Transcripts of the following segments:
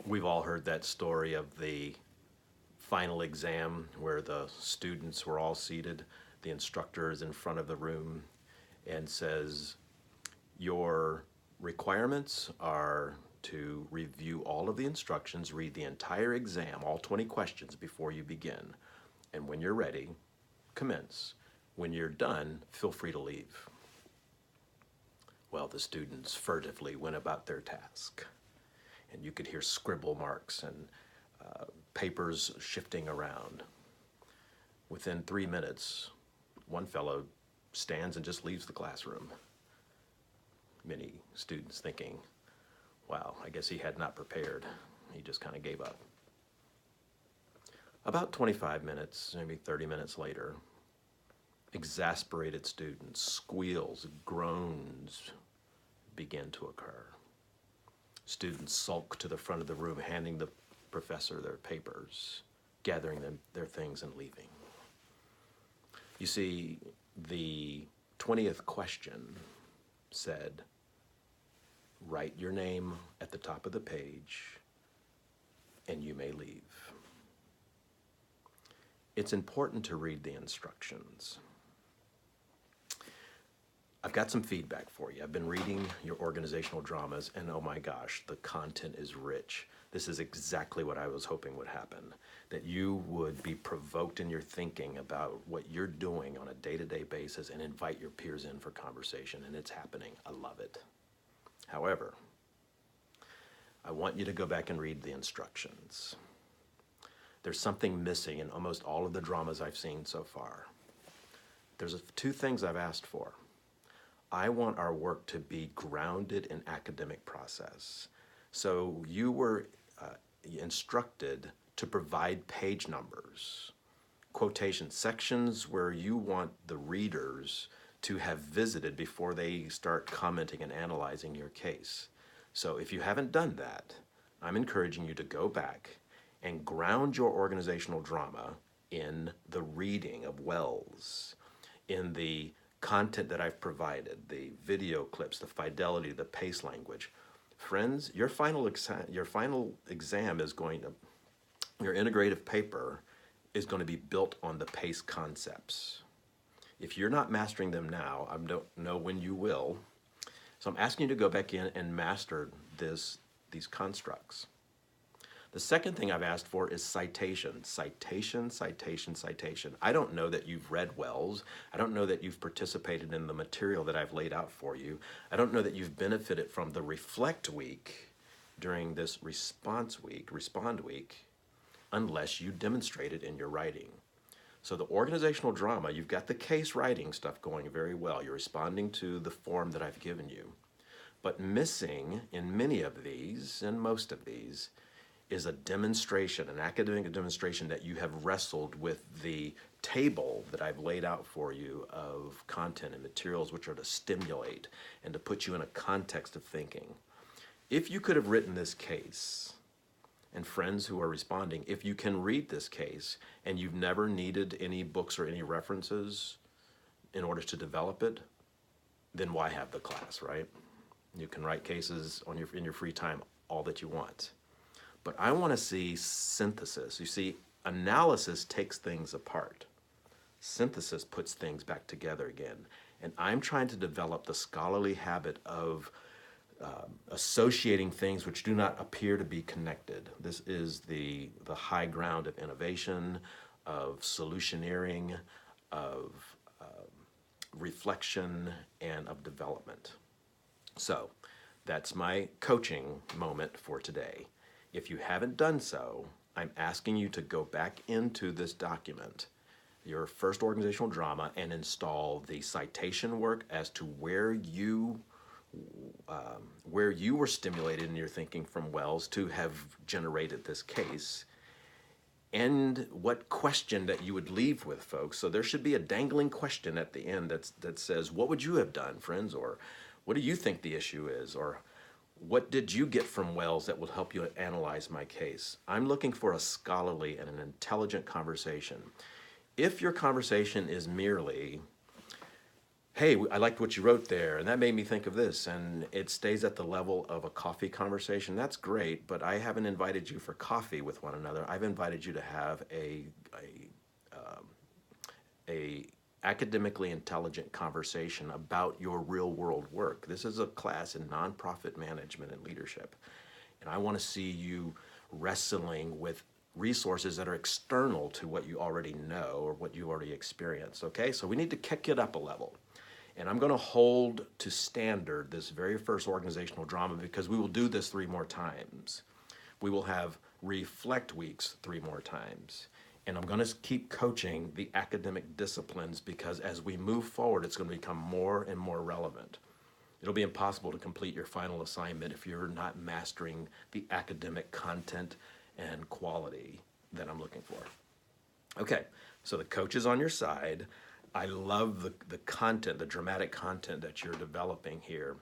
We've all heard that story of the final exam where the students were all seated. The instructor is in front of the room and says, your requirements are to review all of the instructions, read the entire exam, all 20 questions before you begin. And when you're ready, commence. When you're done, feel free to leave. Well, the students furtively went about their task. And you could hear scribble marks and papers shifting around. Within 3 minutes, one fellow stands and just leaves the classroom. Many students thinking, wow, I guess he had not prepared. He just kind of gave up. About 25 minutes, maybe 30 minutes later, exasperated students, squeals, groans began to occur. Students sulk to the front of the room, handing the professor their papers, gathering their things and leaving. You see, the 20th question said, write your name at the top of the page and you may leave. It's important to read the instructions. I've got some feedback for you. I've been reading your organizational dramas, and oh my gosh, the content is rich. This is exactly what I was hoping would happen, that you would be provoked in your thinking about what you're doing on a day-to-day basis and invite your peers in for conversation, and it's happening. I love it. However, I want you to go back and read the instructions. There's something missing in almost all of the dramas I've seen so far. There's two things I've asked for. I want our work to be grounded in academic process. So you were instructed to provide page numbers, quotation sections where you want the readers to have visited before they start commenting and analyzing your case. So if you haven't done that, I'm encouraging you to go back and ground your organizational drama in the reading of Wells, in the content that I've provided, the video clips, the fidelity, the pace language. Friends, your final exam is going to, your integrative paper is going to be built on the pace concepts. If you're not mastering them now, I don't know when you will. So I'm asking you to go back in and master these constructs. The second thing I've asked for is citation. Citation, citation, citation. I don't know that you've read Wells. I don't know that you've participated in the material that I've laid out for you. I don't know that you've benefited from the Reflect Week during this Respond Week, unless you demonstrate it in your writing. So the organizational drama, you've got the case writing stuff going very well. You're responding to the form that I've given you. But missing in many of these, and most of these, is a demonstration, an academic demonstration that you have wrestled with the table that I've laid out for you of content and materials which are to stimulate and to put you in a context of thinking. If you could have written this case, and friends who are responding, if you can read this case and you've never needed any books or any references in order to develop it, then why have the class, right? You can write cases in your free time all that you want. But I want to see synthesis. You see, analysis takes things apart. Synthesis puts things back together again. And I'm trying to develop the scholarly habit of associating things which do not appear to be connected. This is the high ground of innovation, of solutioneering, of reflection, and of development. So that's my coaching moment for today. If you haven't done so, I'm asking you to go back into this document, your first organizational drama, and install the citation work as to where you were stimulated in your thinking from Wells to have generated this case, and what question that you would leave with, folks. So there should be a dangling question at the end that says, what would you have done, friends? Or what do you think the issue is? Or what did you get from Wells that will help you analyze my case? I'm looking for a scholarly and an intelligent conversation. If your conversation is merely, hey, I liked what you wrote there, and that made me think of this, and it stays at the level of a coffee conversation. That's great, but I haven't invited you for coffee with one another. I've invited you to have a academically intelligent conversation about your real world work. This is a class in nonprofit management and leadership. And I want to see you wrestling with resources that are external to what you already know or what you already experience. Okay, so we need to kick it up a level. And I'm going to hold to standard this very first organizational drama because we will do this 3 more times. We will have reflect weeks 3 more times. And I'm going to keep coaching the academic disciplines because as we move forward, it's going to become more and more relevant. It'll be impossible to complete your final assignment if you're not mastering the academic content and quality that I'm looking for. Okay, so the coach is on your side. I love the content, the dramatic content that you're developing here.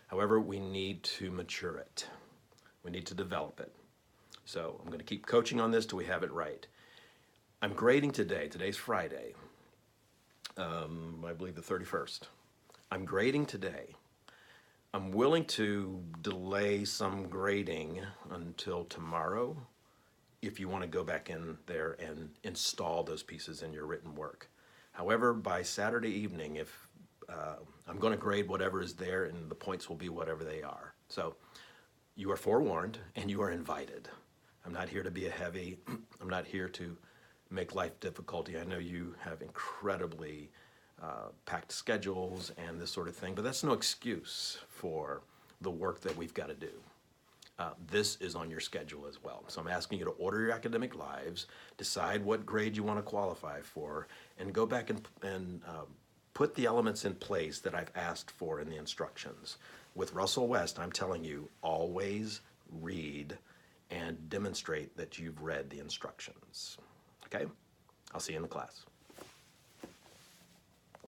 However, we need to mature it. We need to develop it. So I'm going to keep coaching on this till we have it right. I'm grading today. Today's Friday, I believe the 31st. I'm grading today. I'm willing to delay some grading until tomorrow if you want to go back in there and install those pieces in your written work. However, by Saturday evening, if I'm going to grade whatever is there and the points will be whatever they are. So you are forewarned and you are invited. I'm not here to be a heavy. I'm not here to make life difficulty. I know you have incredibly packed schedules and this sort of thing, but that's no excuse for the work that we've got to do. This is on your schedule as well. So I'm asking you to order your academic lives, decide what grade you want to qualify for, and go back and put the elements in place that I've asked for in the instructions. With Russell West, I'm telling you, always read and demonstrate that you've read the instructions. Okay? I'll see you in the class.